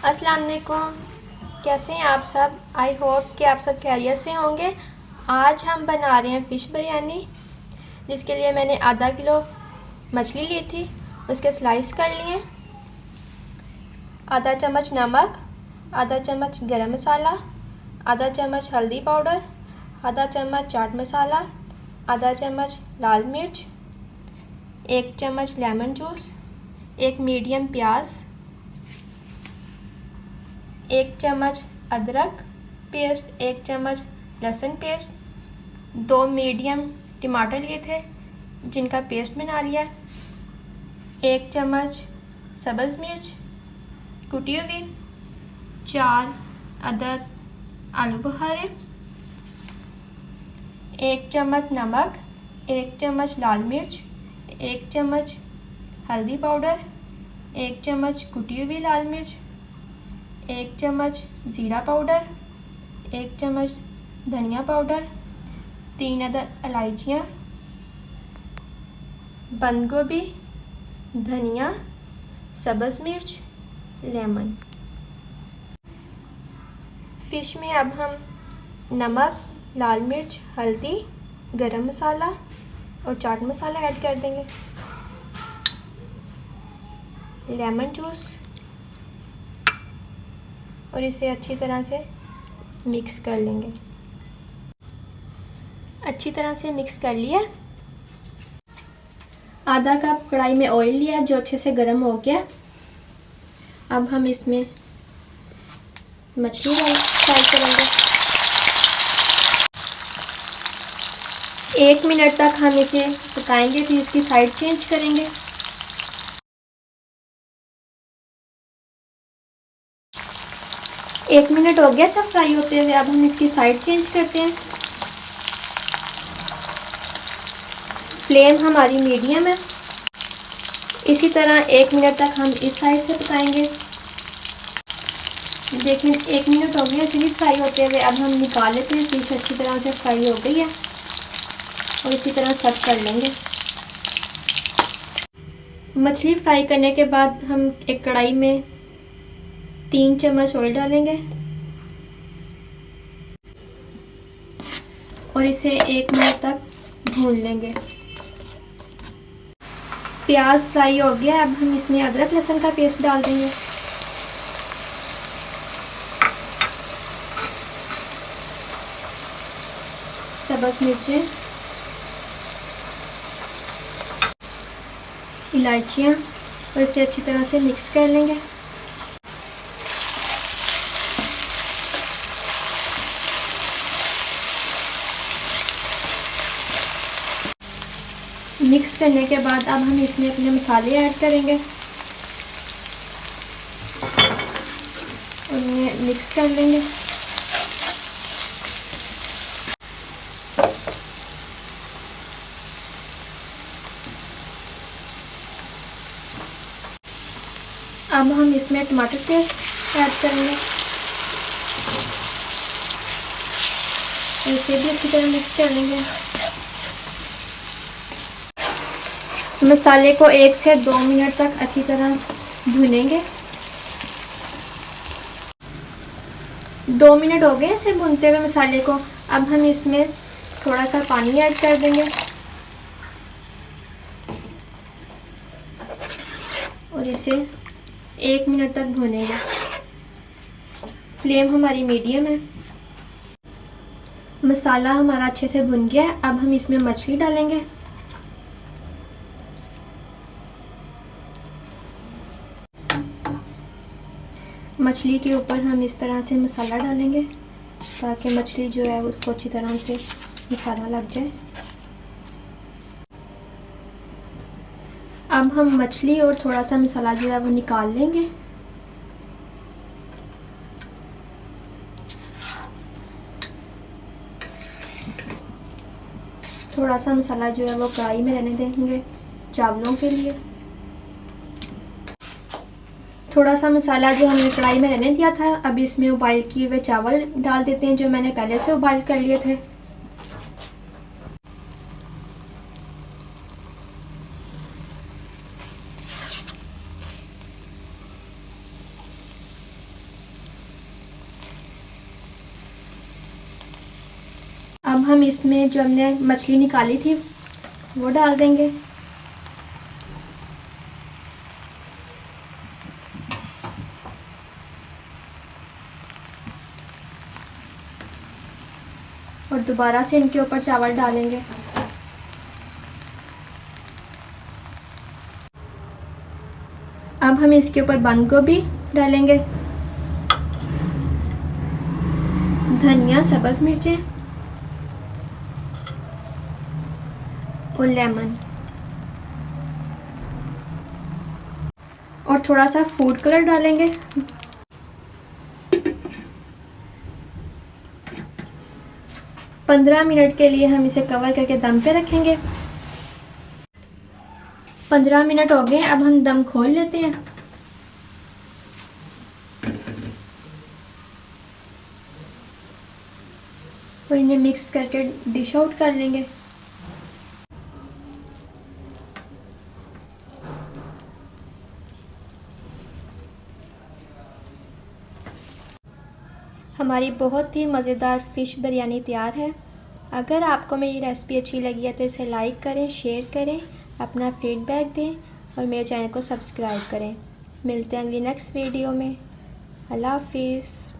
अस्सलाम वालेकुम। कैसे हैं आप सब? आई होप कि आप सब खैरियत से होंगे। आज हम बना रहे हैं फ़िश बिरयानी, जिसके लिए मैंने आधा किलो मछली ली थी, उसके स्लाइस कर लिए। आधा चम्मच नमक, आधा चम्मच गरम मसाला, आधा चम्मच हल्दी पाउडर, आधा चम्मच चाट मसाला, आधा चम्मच लाल मिर्च, 1 चम्मच लेमन जूस, 1 मीडियम प्याज, 1 चम्मच अदरक पेस्ट, 1 चम्मच लहसुन पेस्ट, 2 मीडियम टमाटर लिए थे जिनका पेस्ट बना लिया, 1 चम्मच सब्ज़ मिर्च कुटी हुई, 4 अदद आलू बुखारे, 1 चम्मच नमक, 1 चम्मच लाल मिर्च, 1 चम्मच हल्दी पाउडर, 1 चम्मच कुटी हुई लाल मिर्च, 1 चम्मच ज़ीरा पाउडर, 1 चम्मच धनिया पाउडर, 3 अदद इलायचियाँ, बंद गोभी, धनिया, सब्ज़ मिर्च, लेमन। फ़िश में अब हम नमक, लाल मिर्च, हल्दी, गरम मसाला और चाट मसाला ऐड कर देंगे। लेमन जूस और इसे अच्छी तरह से मिक्स कर लेंगे। अच्छी तरह से मिक्स कर लिया। आधा कप कढ़ाई में ऑयल लिया जो अच्छे से गर्म हो गया। अब हम इसमें मछली डाल करेंगे। 1 मिनट तक हम इसे पकाएंगे, फिर इसकी साइड चेंज करेंगे। एक मिनट हो गया सब फ्राई होते हुए। अब हम इसकी साइड चेंज करते हैं। फ्लेम हमारी मीडियम है। इसी तरह 1 मिनट तक हम इस साइड से पकाएंगे। देखिए 1 मिनट हो गया फिर फ्राई होते हुए। अब हम निकाल लेते हैं। फिश अच्छी तरह से फ्राई हो गई है और इसी तरह सर्व कर लेंगे। मछली फ्राई करने के बाद हम एक कढ़ाई में 3 चम्मच ऑयल डालेंगे और इसे 1 मिनट तक भून लेंगे। प्याज फ्राई हो गया। अब हम इसमें अदरक लहसुन का पेस्ट डाल देंगे। सब्ज़ मिर्चें, इलायचियाँ और इसे अच्छी तरह से मिक्स कर लेंगे। मिक्स करने के बाद अब हम इसमें अपने मसाले ऐड करेंगे और उन्हें मिक्स कर लेंगे। अब हम इसमें टमाटर पेस्ट ऐड करेंगे। इसे भी अच्छी तरह मिक्स कर लेंगे। मसाले को 1 से 2 मिनट तक अच्छी तरह भूनेंगे। 2 मिनट हो गए इसे भूनते हुए मसाले को। अब हम इसमें थोड़ा सा पानी ऐड कर देंगे और इसे 1 मिनट तक भूनेंगे। फ्लेम हमारी मीडियम है। मसाला हमारा अच्छे से भुन गया है। अब हम इसमें मछली डालेंगे। मछली के ऊपर हम इस तरह से मसाला डालेंगे ताकि मछली जो है उसको अच्छी तरह से मसाला लग जाए। अब हम मछली और थोड़ा सा मसाला जो है वो निकाल लेंगे। थोड़ा सा मसाला जो है वो कढ़ाई में रहने देंगे चावलों के लिए। थोड़ा सा मसाला जो हमने कढ़ाई में रहने दिया था, अब इसमें उबाइल किए हुए चावल डाल देते हैं जो मैंने पहले से उबाइल कर लिए थे। अब हम इसमें जो हमने मछली निकाली थी वो डाल देंगे। और दोबारा से इनके ऊपर चावल डालेंगे। अब हम इसके ऊपर बंद गोभी डालेंगे, धनिया, सब्ज़ मिर्चें और लेमन और थोड़ा सा फूड कलर डालेंगे। पंद्रह मिनट के लिए हम इसे कवर करके दम पे रखेंगे। 15 मिनट हो गए, अब हम दम खोल लेते हैं और इन्हें मिक्स करके डिश आउट कर लेंगे। हमारी बहुत ही मज़ेदार फ़िश बिरयानी तैयार है। अगर आपको मेरी रेसिपी अच्छी लगी है तो इसे लाइक करें, शेयर करें, अपना फीडबैक दें और मेरे चैनल को सब्सक्राइब करें। मिलते हैं अगली नेक्स्ट वीडियो में। अल्लाह हाफिज़।